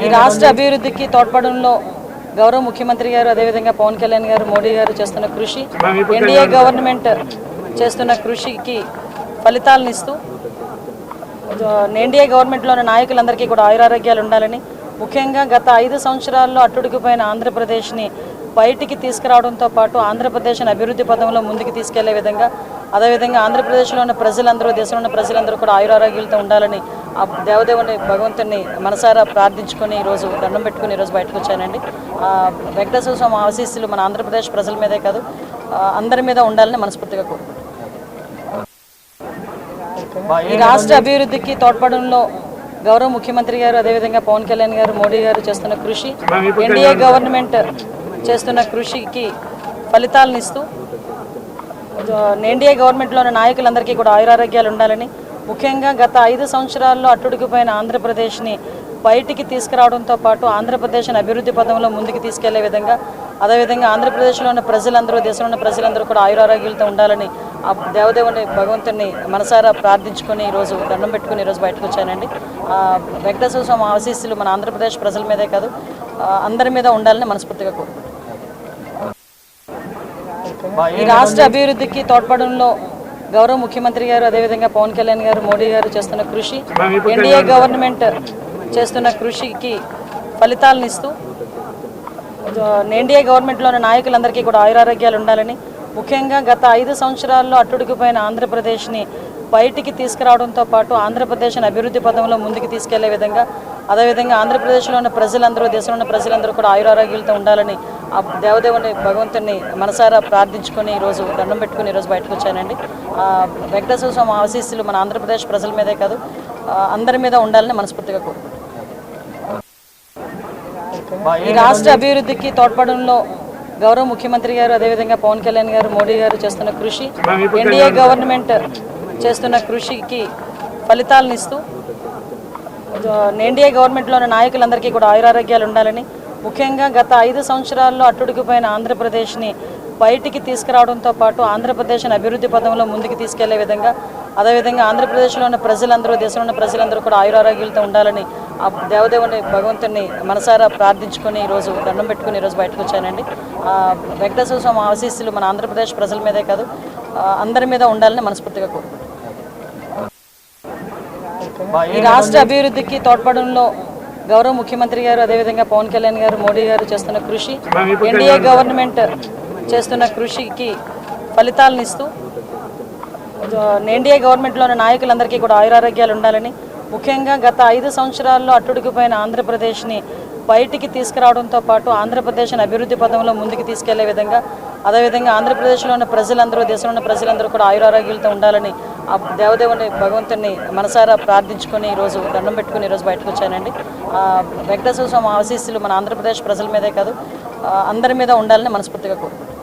ఈ రాష్ట్ర అభివృద్ధికి తోడ్పడంలో గౌరవ ముఖ్యమంత్రి గారు అదేవిధంగా పవన్ కళ్యాణ్ గారు మోడీ గారు చేస్తున్న కృషి, ఎన్డీఏ గవర్నమెంట్ చేస్తున్న కృషికి ఫలితాలను ఇస్తూ ఎన్డీఏ గవర్నమెంట్లో ఉన్న నాయకులందరికీ కూడా ఆయురారోగ్యాలు ఉండాలని, ముఖ్యంగా గత 5 సంవత్సరాల్లో అట్టుడికిపోయిన ఆంధ్రప్రదేశ్ని బయటికి తీసుకురావడంతో పాటు ఆంధ్రప్రదేశ్ని అభివృద్ధి పదంలో ముందుకు తీసుకెళ్లే విధంగా, అదేవిధంగా ఆంధ్రప్రదేశ్లో ఉన్న ప్రజలందరూ, దేశంలో ఉన్న ప్రజలందరూ కూడా ఆయురారోగ్యాలతో ఉండాలని ఆ దేవదేవుని భగవంతుని మనసారా ప్రార్థించుకొని ఈరోజు దండం పెట్టుకుని ఈరోజు బయటకు వచ్చానండి. వెంకటేశ్వర స్వామి ఆశీస్సులు మన ఆంధ్రప్రదేశ్ ప్రజల మీదే కాదు అందరి మీద ఉండాలని మనస్ఫూర్తిగా కోరుకుంటున్నాను. ఈ రాష్ట్ర అభివృద్ధికి తోడ్పడంలో గౌరవ ముఖ్యమంత్రి గారు అదేవిధంగా పవన్ కళ్యాణ్ గారు మోడీ గారు చేస్తున్న కృషి, ఎన్డీఏ గవర్నమెంట్ చేస్తున్న కృషికి ఫలితాలను ఇస్తూ ఎన్డీఏ గవర్నమెంట్లో ఉన్న నాయకులందరికీ కూడా ఆయురారోగ్యాలు ఉండాలని, ముఖ్యంగా గత 5 సంవత్సరాల్లో అట్టుడికిపోయిన ఆంధ్రప్రదేశ్ని బయటికి తీసుకురావడంతో పాటు ఆంధ్రప్రదేశ్ని అభివృద్ధి పదంలో ముందుకు తీసుకెళ్లే విధంగా, అదేవిధంగా ఆంధ్రప్రదేశ్లో ఉన్న ప్రజలందరూ, దేశంలో ఉన్న ప్రజలందరూ కూడా ఆయురారోగ్యాలతో ఉండాలని ఆ దేవదేవుని భగవంతుని మనసారా ప్రార్థించుకొని ఈరోజు దండం పెట్టుకుని ఈరోజు బయటకు వచ్చానండి. వెంకటేశ్వర స్వామి ఆశీస్సులు మన ఆంధ్రప్రదేశ్ ప్రజల మీదే కాదు అందరి మీద ఉండాలని మనస్ఫూర్తిగా కోరుకుంటున్నాను. ఈ రాష్ట్ర అభివృద్ధికి తోడ్పడంలో గౌరవ ముఖ్యమంత్రి గారు అదేవిధంగా పవన్ కళ్యాణ్ గారు మోడీ గారు చేస్తున్న కృషి, ఎన్డీఏ గవర్నమెంట్ చేస్తున్న కృషికి ఫలితాలను ఇస్తూ ఎన్డీఏ గవర్నమెంట్లో ఉన్న నాయకులందరికీ కూడా ఆయురారోగ్యాలు ఉండాలని, ముఖ్యంగా గత 5 సంవత్సరాల్లో అట్టుడికిపోయిన ఆంధ్రప్రదేశ్ని బయటికి తీసుకురావడంతో పాటు ఆంధ్రప్రదేశ్ని అభివృద్ధి పదంలో ముందుకు తీసుకెళ్లే విధంగా, అదేవిధంగా ఆంధ్రప్రదేశ్లో ఉన్న ప్రజలందరూ, దేశంలో ఉన్న ప్రజలందరూ కూడా ఆయురారోగ్యాలతో ఉండాలని ఆ దేవదేవుని భగవంతుని మనసారా ప్రార్థించుకొని ఈరోజు దండం పెట్టుకుని ఈరోజు బయటకు వచ్చానండి. వెంకటేశ్వర స్వామి ఆశీస్సులు మన ఆంధ్రప్రదేశ్ ప్రజల మీదే కాదు అందరి మీద ఉండాలని మనస్ఫూర్తిగా కోరుకుంటున్నాను. ఈ రాష్ట్ర అభివృద్ధికి తోడ్పడంలో గౌరవ ముఖ్యమంత్రి గారు అదేవిధంగా పవన్ కళ్యాణ్ గారు మోడీ గారు చేస్తున్న కృషి, ఎన్డీఏ గవర్నమెంట్ చేస్తున్న కృషికి ఫలితాలను ఇస్తూ ఎన్డీఏ గవర్నమెంట్లో ఉన్న నాయకులందరికీ కూడా ఆయురారోగ్యాలు ఉండాలని, ముఖ్యంగా గత 5 సంవత్సరాల్లో అట్టుడికిపోయిన ఆంధ్రప్రదేశ్ని బయటికి తీసుకురావడంతో పాటు ఆంధ్రప్రదేశ్ని అభివృద్ధి పదంలో ముందుకు తీసుకెళ్లే విధంగా, అదేవిధంగా ఆంధ్రప్రదేశ్లో ఉన్న ప్రజలందరూ, దేశంలో ఉన్న ప్రజలందరూ కూడా ఆయురారోగ్యాలతో ఉండాలని ఆ దేవదేవుని భగవంతుని మనసారా ప్రార్థించుకొని ఈరోజు దండం పెట్టుకుని ఈరోజు బయటకు వచ్చానండి. వెంకటేశ్వర స్వామి ఆశీస్సులు మన ఆంధ్రప్రదేశ్ ప్రజల మీదే కాదు అందరి మీద ఉండాలని మనస్ఫూర్తిగా కోరుకుంటున్నాను. ఈ రాష్ట్ర అభివృద్ధికి తోడ్పడంలో గౌరవ ముఖ్యమంత్రి గారు అదేవిధంగా పవన్ కళ్యాణ్ గారు మోడీ గారు చేస్తున్న కృషి, ఎన్డీఏ గవర్నమెంట్ చేస్తున్న కృషికి ఫలితాలను ఇస్తూ ఎన్డీఏ గవర్నమెంట్లో ఉన్న నాయకులందరికీ కూడా ఆయురారోగ్యాలు ఉండాలని, ముఖ్యంగా గత 5 సంవత్సరాల్లో అట్టుడికిపోయిన ఆంధ్రప్రదేశ్ని బయటికి తీసుకురావడంతో పాటు ఆంధ్రప్రదేశ్ని అభివృద్ధి పదంలో ముందుకు తీసుకెళ్లే విధంగా, అదేవిధంగా ఆంధ్రప్రదేశ్లో ఉన్న ప్రజలందరూ, దేశంలో ఉన్న ప్రజలందరూ కూడా ఆయురారోగ్యాలతో ఉండాలని ఆ దేవదేవుని భగవంతుని మనసారా ప్రార్థించుకొని ఈరోజు దండం పెట్టుకుని ఈరోజు బయటకు వచ్చానండి. వెంకటేశ్వర స్వామి ఆశీస్సులు మన ఆంధ్రప్రదేశ్ ప్రజల మీదే కాదు అందరి మీద ఉండాలని మనస్ఫూర్తిగా కోరుకుంటున్నాను.